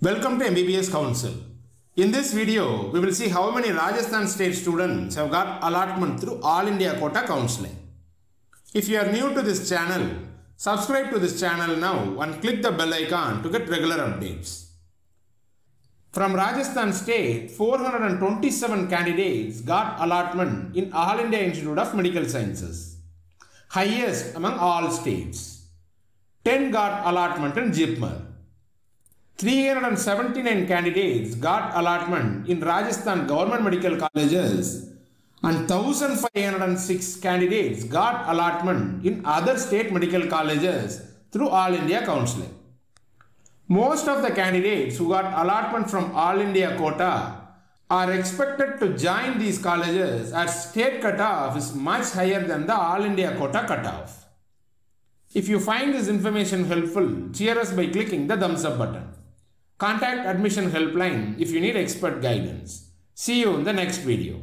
Welcome to MBBSCouncil. In this video, we will see how many Rajasthan State students have got allotment through All India Quota counseling. If you are new to this channel, subscribe to this channel now and click the bell icon to get regular updates. From Rajasthan State, 427 candidates got allotment in All India Institute of Medical Sciences, highest among all states. 10 got allotment in JIPMER. 379 candidates got allotment in Rajasthan Government Medical Colleges and 1506 candidates got allotment in other state medical colleges through All India Counselling. Most of the candidates who got allotment from All India Quota are expected to join these colleges as state cutoff is much higher than the All India Quota cutoff. If you find this information helpful, cheer us by clicking the thumbs up button. Contact admission helpline if you need expert guidance. See you in the next video.